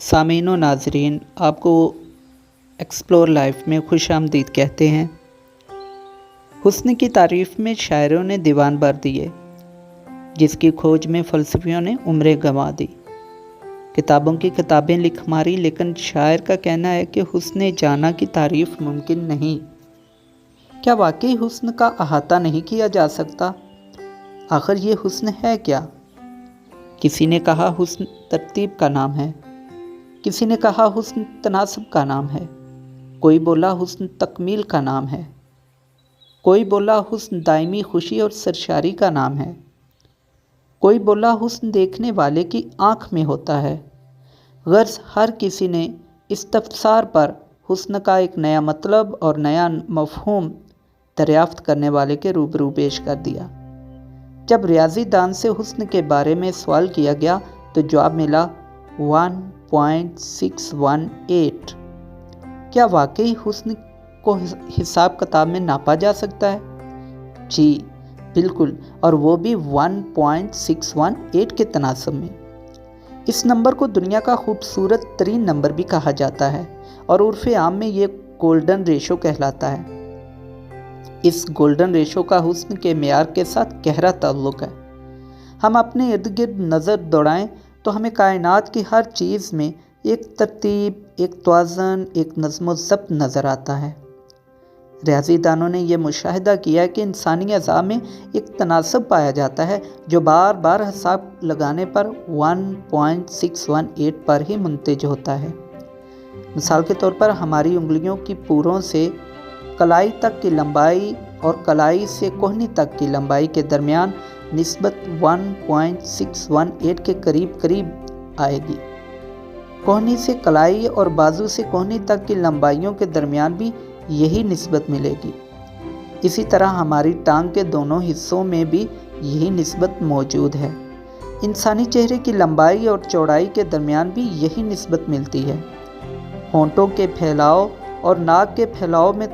سامعین و ناظرین، آپ کو ایکسپلور لائف میں خوش آمدید کہتے ہیں۔ حسن کی تعریف میں شاعروں نے دیوان بھر دیے، جس کی کھوج میں فلسفیوں نے عمریں گنوا دی۔ کتابوں کی کتابیں لکھ ماری، لیکن شاعر کا کہنا ہے کہ حسن جانا کی تعریف ممکن نہیں۔ کیا واقعی حسن کا احاطہ نہیں کیا جا سکتا؟ آخر یہ حسن ہے کیا؟ کسی نے کہا حسن ترتیب کا نام ہے، کسی نے کہا حسن تناسب کا نام ہے، کوئی بولا حسن تکمیل کا نام ہے، کوئی بولا حسن دائمی خوشی اور سرشاری کا نام ہے، کوئی بولا حسن دیکھنے والے کی آنکھ میں ہوتا ہے۔ غرض ہر کسی نے استفسار پر حسن کا ایک نیا مطلب اور نیا مفہوم دریافت کرنے والے کے روبرو پیش کر دیا۔ جب ریاضی دان سے حسن کے بارے میں سوال کیا گیا تو جواب ملا 1.618۔ کیا واقعی حسن کو حساب کتاب میں ناپا جا سکتا ہے؟ جی بالکل، اور وہ بھی 1.618 کے تناسب میں۔ اس نمبر کو دنیا کا خوبصورت ترین نمبر بھی کہا جاتا ہے اور عرف عام میں یہ گولڈن ریشو کہلاتا ہے۔ اس گولڈن ریشو کا حسن کے معیار کے ساتھ گہرا تعلق ہے۔ ہم اپنے ارد گرد نظر دوڑائیں تو ہمیں کائنات کی ہر چیز میں ایک ترتیب، ایک توازن، ایک نظم و ضبط نظر آتا ہے۔ ریاضی دانوں نے یہ مشاہدہ کیا کہ انسانی اعضاء میں ایک تناسب پایا جاتا ہے جو بار بار حساب لگانے پر 1.618 پر ہی منتج ہوتا ہے۔ مثال کے طور پر ہماری انگلیوں کی پوروں سے کلائی تک کی لمبائی اور کلائی سے کوہنی تک کی لمبائی کے درمیان نسبت 1.618 کے قریب آئے گی۔ کوہنی سے کلائی اور بازو سے کوہنی تک کی لمبائیوں کے درمیان بھی یہی نسبت ملے گی۔ اسی طرح ہماری ٹانگ کے دونوں حصوں میں بھی یہی نسبت موجود ہے۔ انسانی چہرے کی لمبائی اور چوڑائی کے درمیان بھی یہی نسبت ملتی ہے۔ ہونٹوں کے پھیلاؤ اور ناک کے پھیلاؤ میں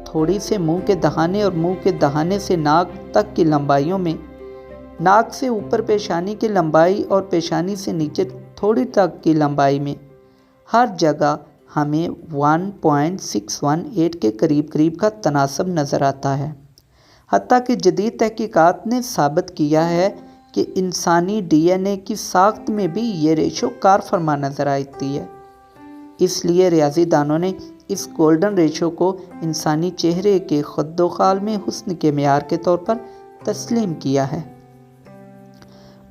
تھوڑی سے منہ کے دہانے اور منہ کے دہانے سے ناک تک کی لمبائیوں میں، ناک سے اوپر پیشانی کی لمبائی اور پیشانی سے نیچے تھوڑی تک کی لمبائی میں، ہر جگہ ہمیں 1.618 کے قریب کا تناسب نظر آتا ہے۔ حتیٰ کہ جدید تحقیقات نے ثابت کیا ہے کہ انسانی ڈی این اے کی ساخت میں بھی یہ ریشو کار فرما نظر آتی ہے۔ اس لیے ریاضی دانوں نے اس گولڈن ریشو کو انسانی چہرے کے خد و خال میں حسن کے معیار کے طور پر تسلیم کیا ہے۔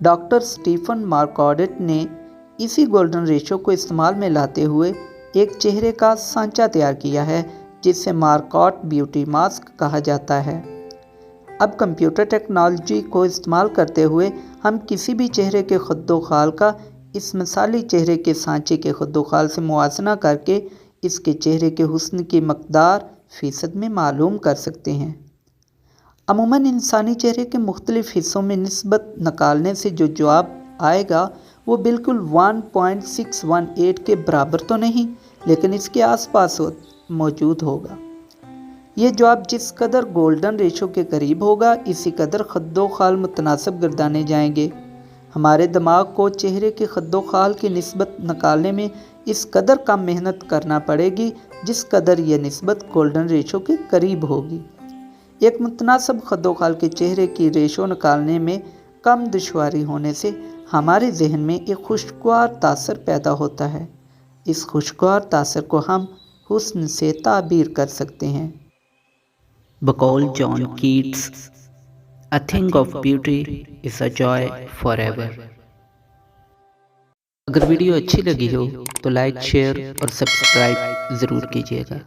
ڈاکٹر سٹیفن مارکوڈٹ نے اسی گولڈن ریشو کو استعمال میں لاتے ہوئے ایک چہرے کا سانچہ تیار کیا ہے جسے مارکوٹ بیوٹی ماسک کہا جاتا ہے۔ اب کمپیوٹر ٹیکنالوجی کو استعمال کرتے ہوئے ہم کسی بھی چہرے کے خد و خال کا اس مثالی چہرے کے سانچے کے خد و خال سے موازنہ کر کے اس کے چہرے کے حسن کی مقدار فیصد میں معلوم کر سکتے ہیں۔ عموماً انسانی چہرے کے مختلف حصوں میں نسبت نکالنے سے جو جواب آئے گا وہ بالکل 1.618 کے برابر تو نہیں، لیکن اس کے آس پاس موجود ہوگا۔ یہ جواب جس قدر گولڈن ریشو کے قریب ہوگا، اسی قدر خد و خال متناسب گردانے جائیں گے۔ ہمارے دماغ کو چہرے کے خد و خال کی نسبت نکالنے میں اس قدر کم محنت کرنا پڑے گی جس قدر یہ نسبت گولڈن ریشو کے قریب ہوگی۔ ایک متناسب خد و خال کے چہرے کی ریشو نکالنے میں کم دشواری ہونے سے ہمارے ذہن میں ایک خوشگوار تاثر پیدا ہوتا ہے۔ اس خوشگوار تاثر کو ہم حسن سے تعبیر کر سکتے ہیں۔ بقول John Keats, A thing of beauty is a joy forever۔ اگر ویڈیو اچھی لگی ہو تو لائک، شیئر اور سبسکرائب ضرور کیجیے گا۔